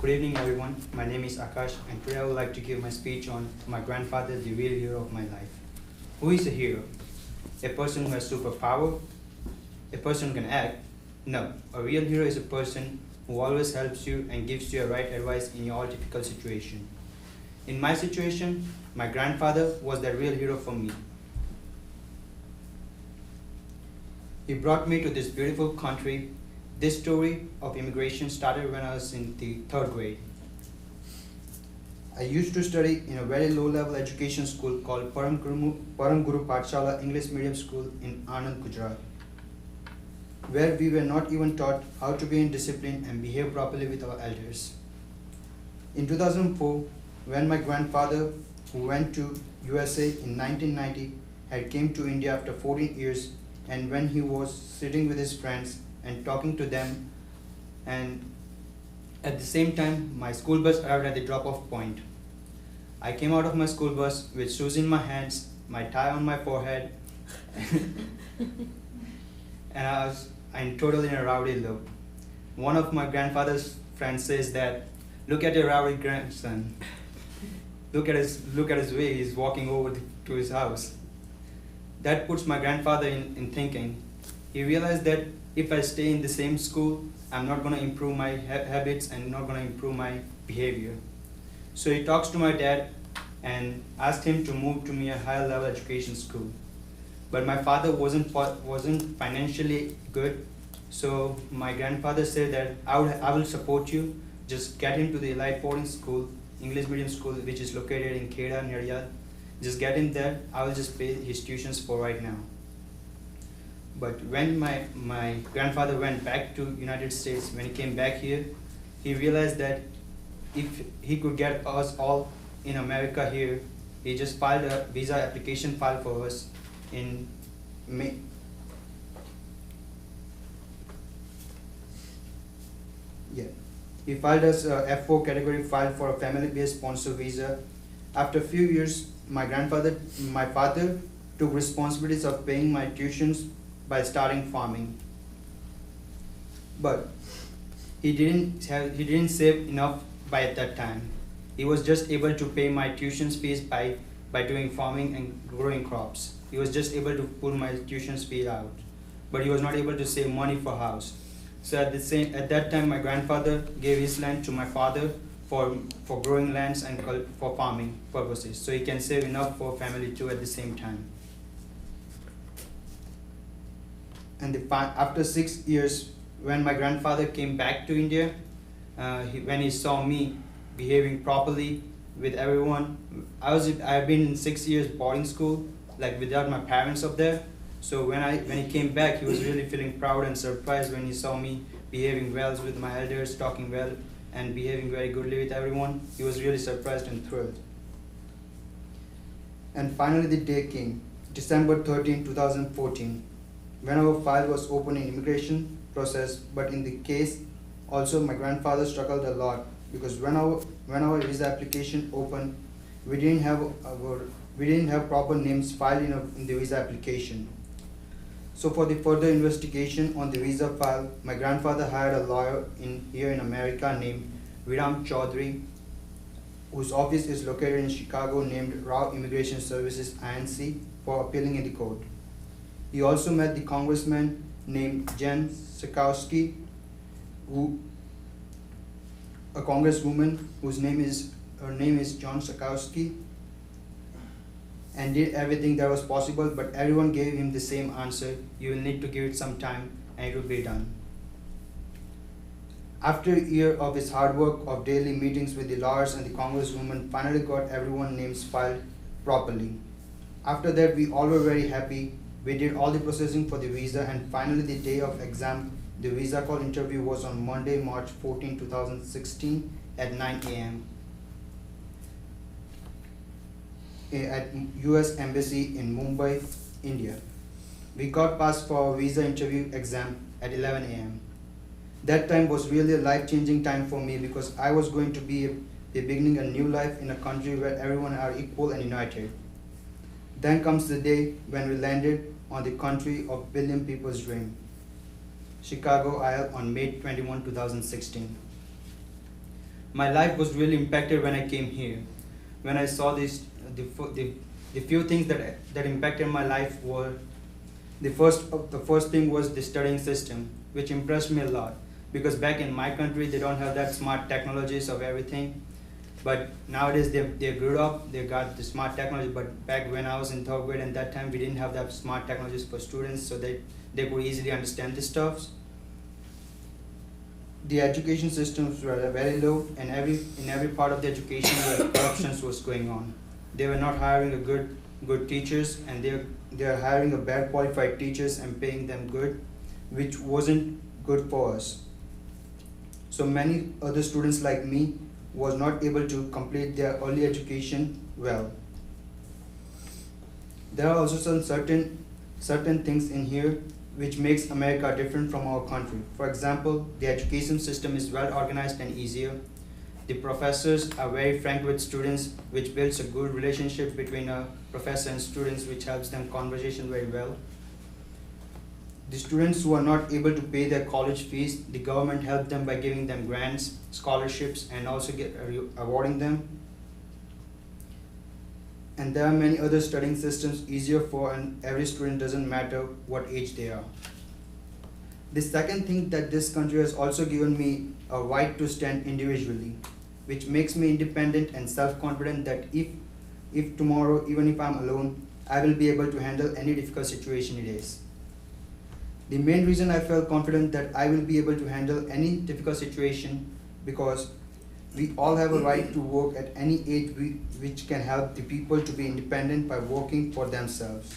Good evening, everyone. My name is Akash, and today I would like to give my speech on my grandfather, the real hero of my life. Who is a hero? A person who has superpower? A person who can act? No. A real hero is a person who always helps you and gives you a right advice in your all difficult situation. In my situation, my grandfather was the real hero for me. He brought me to this beautiful country. This story of immigration started when I was in the 3rd grade. I used to study in a very low-level education school called Param Guru Pathshala English Medium School in Anand, Gujarat, where we were not even taught how to be in discipline and behave properly with our elders. In 2004, when my grandfather, who went to USA in 1990, had came to India after 14 years, and when he was sitting with his friends and talking to them, and at the same time my school bus arrived at the drop-off point. I came out of my school bus with shoes in my hands, my tie on my forehead, and I was totally in a rowdy look. One of my grandfather's friends says that, "Look at your rowdy grandson. Look at his way he's walking over to his house." That puts my grandfather in thinking. He realized that if I stay in the same school, I'm not going to improve my habits and not going to improve my behavior. So he talks to my dad and asked him to move to me a higher level education school. But my father wasn't financially good, so my grandfather said that I will support you. Just get him to the elite boarding school, English medium school, which is located in Kheda, near Riyadh. Just get him there. I will just pay his tuitions for right now. But when my grandfather went back to United States, when he came back here, he realized that if he could get us all in America here, he just filed a visa application file for us in May. Yeah, he filed us a F4 category file for a family-based sponsor visa. After a few years, my father took responsibilities of paying my tuitions by starting farming. But he didn't save enough by that time. He was just able to pay my tuition fees by doing farming and growing crops. He was just able to pull my tuition fee out, but he was not able to save money for house. So at that time, my grandfather gave his land to my father for growing lands and for farming purposes, so he can save enough for family too at the same time. And after 6 years, when my grandfather came back to India, when he saw me behaving properly with everyone, I've been in 6 years boarding school, like without my parents up there. So when he came back, he was really feeling proud and surprised when he saw me behaving well with my elders, talking well, and behaving very goodly with everyone. He was really surprised and thrilled. And finally the day came, December 13, 2014. When our file was open in immigration process, but in the case also my grandfather struggled a lot, because when our visa application opened, we didn't have proper names filed in the visa application. So for the further investigation on the visa file, my grandfather hired a lawyer here in America named Viram Chaudhary, whose office is located in Chicago, named Raw Immigration Services INC, for appealing in the court. He also met the congressman named Jen Schakowsky, a congresswoman whose name is John Schakowsky, and did everything that was possible, but everyone gave him the same answer: you will need to give it some time and it will be done. After a year of his hard work of daily meetings with the lawyers, and the congresswoman finally got everyone's names filed properly. After that, we all were very happy. We did all the processing for the visa, and finally the day of exam, the visa call interview was on Monday, March 14, 2016 at 9 a.m. at US Embassy in Mumbai, India. We got passed for our visa interview exam at 11 a.m. That time was really a life-changing time for me, because I was going to be beginning a new life in a country where everyone are equal and united. Then comes the day when we landed on the country of billion people's dream, Chicago, Illinois, on May 21, 2016. My life was really impacted when I came here. When I saw this, the few things that impacted my life were the first thing was the studying system, which impressed me a lot because back in my country they don't have that smart technologies of everything. But nowadays they grew up, they got the smart technology. But back when I was in third grade and that time we didn't have that smart technologies for students, so they could easily understand this stuff. The education systems were very low, and in every part of the education where corruption was going on. They were not hiring a good teachers, and they are hiring a bad qualified teachers and paying them good, which wasn't good for us. So many other students like me was not able to complete their early education well. There are also some certain things in here which makes America different from our country. For example, the education system is well organized and easier. The professors are very frank with students, which builds a good relationship between a professor and students, which helps them conversation very well. The students who are not able to pay their college fees, the government helps them by giving them grants, scholarships, and also awarding them. And there are many other studying systems easier for every student, doesn't matter what age they are. The second thing that this country has also given me a right to stand individually, which makes me independent and self-confident that if tomorrow, even if I'm alone, I will be able to handle any difficult situation it is. The main reason I felt confident that I will be able to handle any difficult situation because we all have a right to work at any age which can help the people to be independent by working for themselves.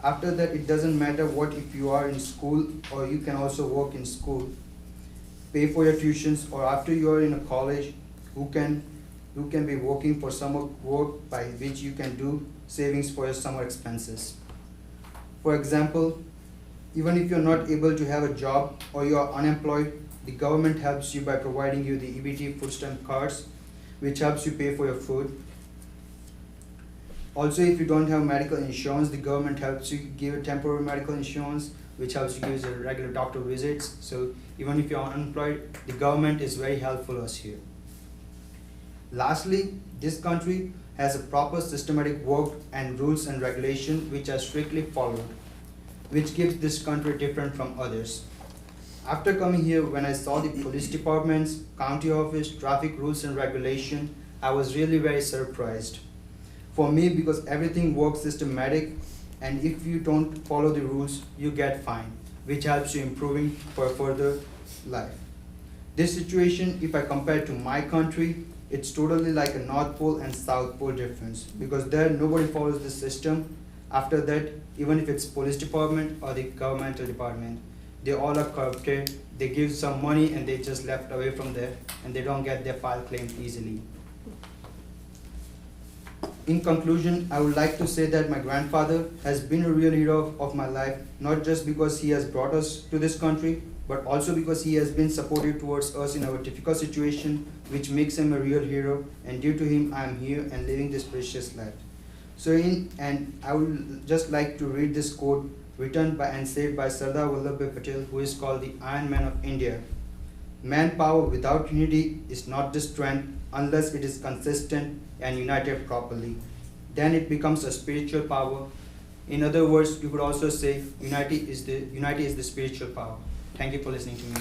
After that, it doesn't matter what if you are in school or you can also work in school, pay for your tuitions, or after you are in a college, who can be working for summer work by which you can do savings for your summer expenses. For example, even if you're not able to have a job or you are unemployed, the government helps you by providing you the EBT food stamp cards, which helps you pay for your food. Also, if you don't have medical insurance, the government helps you give a temporary medical insurance, which helps you give your regular doctor visits. So even if you're unemployed, the government is very helpful to us here. Lastly, this country has a proper systematic work and rules and regulation which are strictly followed, which gives this country different from others. After coming here, when I saw the police departments, county office, traffic rules and regulation, I was really very surprised. For me, because everything works systematic, and if you don't follow the rules, you get fined, which helps you improving for further life. This situation, if I compare to my country, it's totally like a North Pole and South Pole difference, because there nobody follows the system. After that, even if it's police department or the governmental department, they all are corrupted. They give some money and they just left away from there, and they don't get their file claimed easily. In conclusion, I would like to say that my grandfather has been a real hero of my life, not just because he has brought us to this country, but also because he has been supportive towards us in our difficult situation, which makes him a real hero, and due to him, I am here and living this precious life. And I would just like to read this quote written by and said by Sardar Vallabhbhai Patel, who is called the Iron Man of India. Manpower without unity is not the strength unless it is consistent and united properly. Then it becomes a spiritual power. In other words, you could also say unity is the spiritual power. Thank you for listening to me.